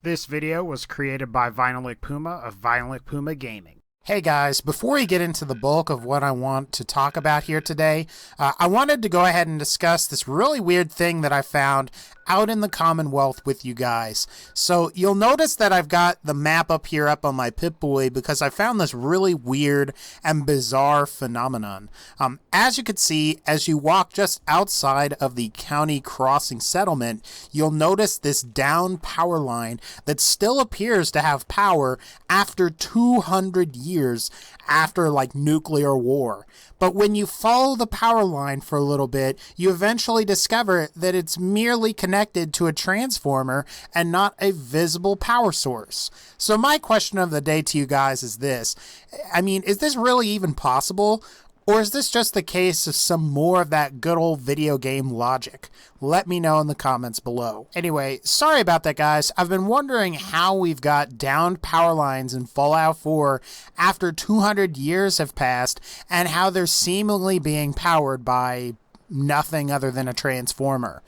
This video was created by VinylicPuma of VinylicPumaGaming. Hey guys, before we get into the bulk of what I want to talk about here today, I wanted to go ahead and discuss this really weird thing that I found out in the Commonwealth with you guys. So you'll notice that I've got the map up here up on my Pip-Boy because I found this really weird and bizarre phenomenon. As you can see, as you walk just outside of the county crossing settlement, you'll notice this down power line that still appears to have power after 200 years after like nuclear war. But when you follow the power line for a little bit, you eventually discover that it's merely connected to a transformer and not a visible power source. So my question of the day to you guys is this. I mean, is this really even possible? Or is this just the case of some more of that good old video game logic? Let me know in the comments below. Anyway, sorry about that, guys. I've been wondering how we've got downed power lines in Fallout 4 after 200 years have passed, and how they're seemingly being powered by nothing other than a transformer.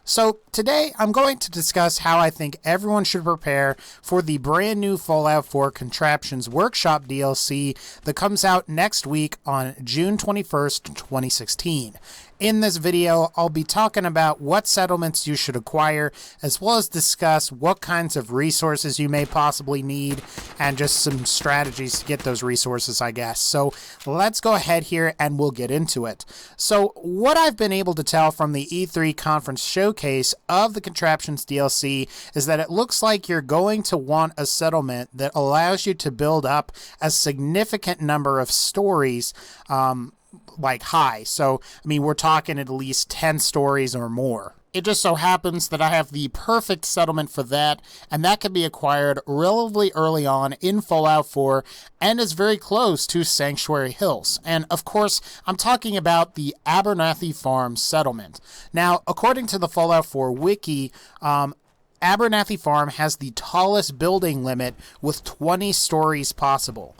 So today I'm going to discuss how I think everyone should prepare for the brand new Fallout 4 Contraptions Workshop DLC that comes out next week on June 21st, 2016. In this video, I'll be talking about what settlements you should acquire, as well as discuss what kinds of resources you may possibly need, and just some strategies to get those resources, I guess. So let's go ahead here and we'll get into it. So what I've been able to tell from the E3 conference showcase of the Contraptions DLC is that it looks like you're going to want a settlement that allows you to build up a significant number of stories, like high. So, I mean, we're talking at least 10 stories or more. It just so happens that I have the perfect settlement for that, and that can be acquired relatively early on in Fallout 4 and is very close to Sanctuary Hills. And of course, I'm talking about the Abernathy Farm settlement. Now, according to the Fallout 4 wiki, Abernathy Farm has the tallest building limit with 20 stories possible.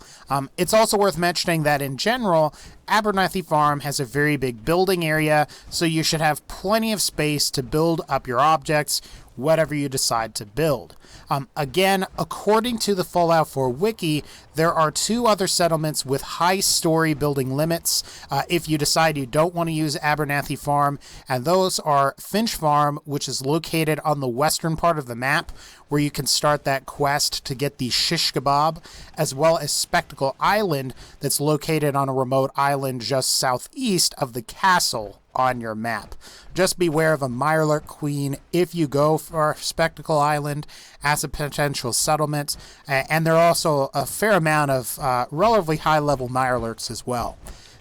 It's also worth mentioning that in general, Abernathy Farm has a very big building area, so you should have plenty of space to build up your objects, whatever you decide to build. Again, according to the Fallout 4 wiki, there are two other settlements with high story building limits if you decide you don't want to use Abernathy Farm, and those are Finch Farm, which is located on the western part of the map, where you can start that quest to get the shish kebab, as well as Spectacle Island, that's located on a remote island just southeast of the castle on your map. Just beware of a Mirelurk Queen if you go for Spectacle Island as a potential settlement, and there are also a fair amount of relatively high-level Mirelurks as well.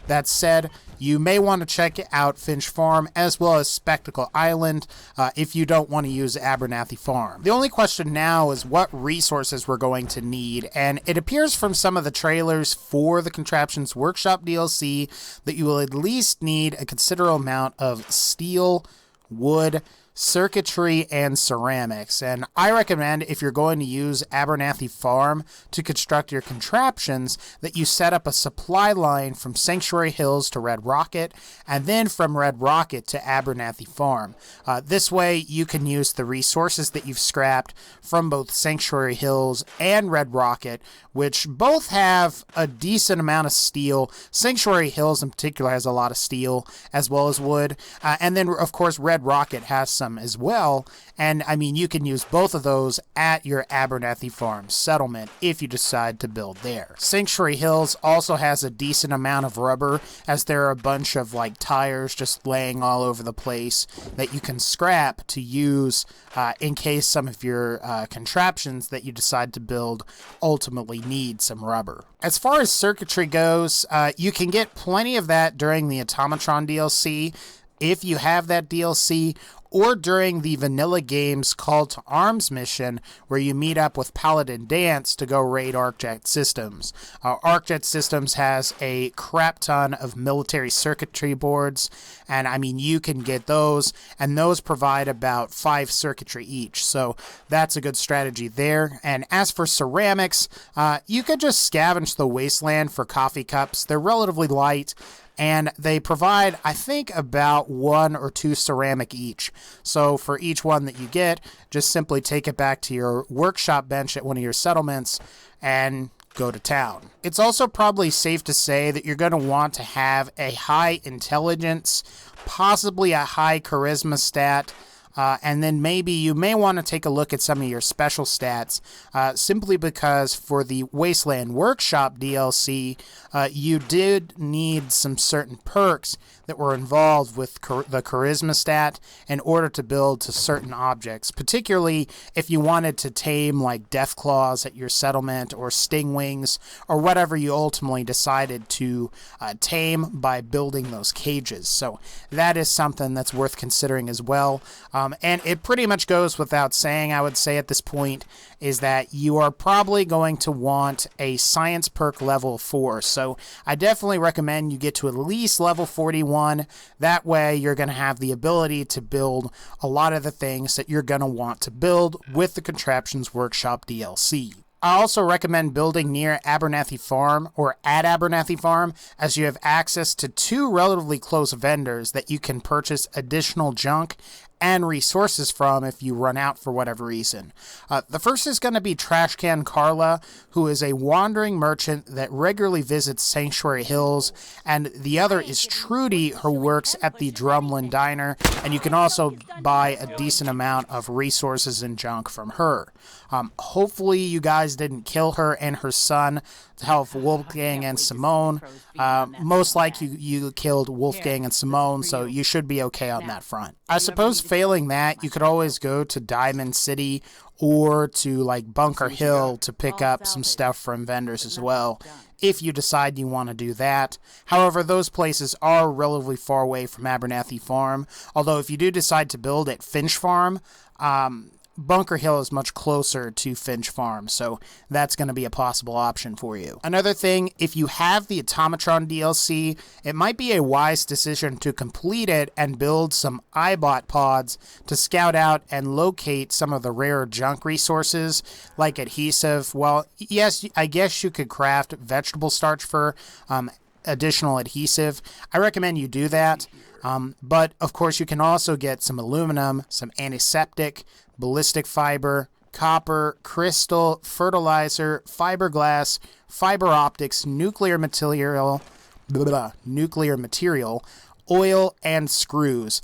That said, you may want to check out Finch Farm as well as Spectacle Island if you don't want to use Abernathy Farm. The only question now is what resources we're going to need, and it appears from some of the trailers for the Contraptions Workshop DLC that you will at least need a considerable amount of steel, wood, circuitry, and ceramics. And I recommend, if you're going to use Abernathy Farm to construct your contraptions, that you set up a supply line from Sanctuary Hills to Red Rocket, and then from Red Rocket to Abernathy Farm. This way you can use the resources that you've scrapped from both Sanctuary Hills and Red Rocket, which both have a decent amount of steel. Sanctuary Hills in particular has a lot of steel as well as wood, and then of course Red Rocket has some as well, and I mean, you can use both of those at your Abernathy Farm settlement if you decide to build there. Sanctuary Hills also has a decent amount of rubber, as there are a bunch of like tires just laying all over the place that you can scrap to use in case some of your contraptions that you decide to build ultimately need some rubber. As far as circuitry goes, you can get plenty of that during the Automatron DLC if you have that DLC, or during the Vanilla Games Call to Arms mission, where you meet up with Paladin Dance to go raid ArcJet Systems. ArcJet Systems has a crap ton of military circuitry boards, and I mean, you can get those, and those provide about 5 circuitry each, so that's a good strategy there. And as for ceramics, you could just scavenge the wasteland for coffee cups. They're relatively light, and they provide, I think, about 1 or 2 ceramic each. So for each one that you get, just simply take it back to your workshop bench at one of your settlements and go to town. It's also probably safe to say that you're going to want to have a high intelligence, possibly a high charisma stat, and then maybe you may want to take a look at some of your special stats, simply because for the Wasteland Workshop DLC, you did need some certain perks that were involved with the charisma stat in order to build to certain objects, particularly if you wanted to tame like death claws at your settlement or sting wings or whatever you ultimately decided to tame by building those cages. So that is something that's worth considering as well. And it pretty much goes without saying, I would say at this point, is that you are probably going to want a science perk level 4. So I definitely recommend you get to at least level 41. That way you're going to have the ability to build a lot of the things that you're going to want to build with the Contraptions Workshop DLC. I also recommend building near Abernathy Farm or at Abernathy Farm, as you have access to 2 relatively close vendors that you can purchase additional junk and resources from if you run out for whatever reason. The first is going to be Trashcan Carla, who is a wandering merchant that regularly visits Sanctuary Hills, and the other is Trudy, who works at the Drumlin Diner, and you can also buy a decent amount of resources and junk from her. Hopefully you guys didn't kill her and her son to help Wolfgang and Simone. Most likely you killed Wolfgang and Simone, so you should be okay on that front. I suppose failing that, you could always go to Diamond City or to like Bunker Hill to pick up some stuff from vendors as well, if you decide you want to do that. However, those places are relatively far away from Abernathy Farm, although if you do decide to build at Finch Farm, Bunker Hill is much closer to Finch Farm, so that's going to be a possible option for you. Another thing, if you have the Automatron DLC, it might be a wise decision to complete it and build some iBot pods to scout out and locate some of the rare junk resources, like adhesive. Well, yes, I guess you could craft vegetable starch for additional adhesive. I recommend you do that, but of course you can also get some aluminum, some antiseptic, ballistic fiber, copper, crystal, fertilizer, fiberglass, fiber optics, nuclear material, oil, and screws,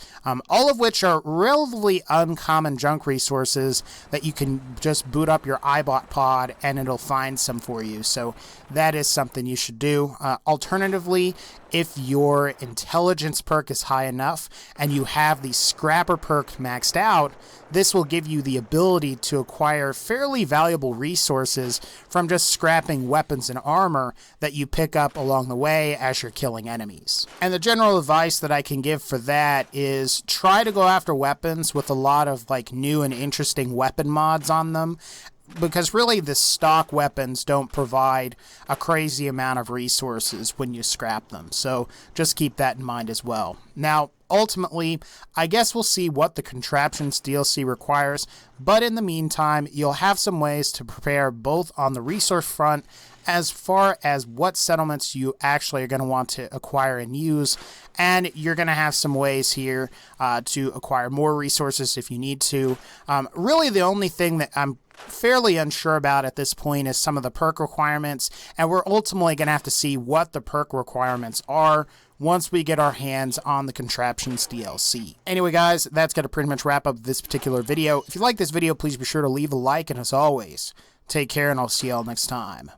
all of which are relatively uncommon junk resources that you can just boot up your iBot pod and it'll find some for you. So that is something you should do. Alternatively, if your intelligence perk is high enough and you have the scrapper perk maxed out, this will give you the ability to acquire fairly valuable resources from just scrapping weapons and armor that you pick up along the way as you're killing enemies. And the general advice that I can give for that is try to go after weapons with a lot of like new and interesting weapon mods on them, because really the stock weapons don't provide a crazy amount of resources when you scrap them. So just keep that in mind as well. Now, ultimately, I guess we'll see what the Contraptions DLC requires, but in the meantime, you'll have some ways to prepare both on the resource front as far as what settlements you actually are going to want to acquire and use, and you're going to have some ways here to acquire more resources if you need to. Really, the only thing that I'm fairly unsure about at this point is some of the perk requirements, and we're ultimately going to have to see what the perk requirements are once we get our hands on the Contraptions DLC. Anyway guys, that's going to pretty much wrap up this particular video. If you like this video, please be sure to leave a like, and as always, take care and I'll see y'all next time.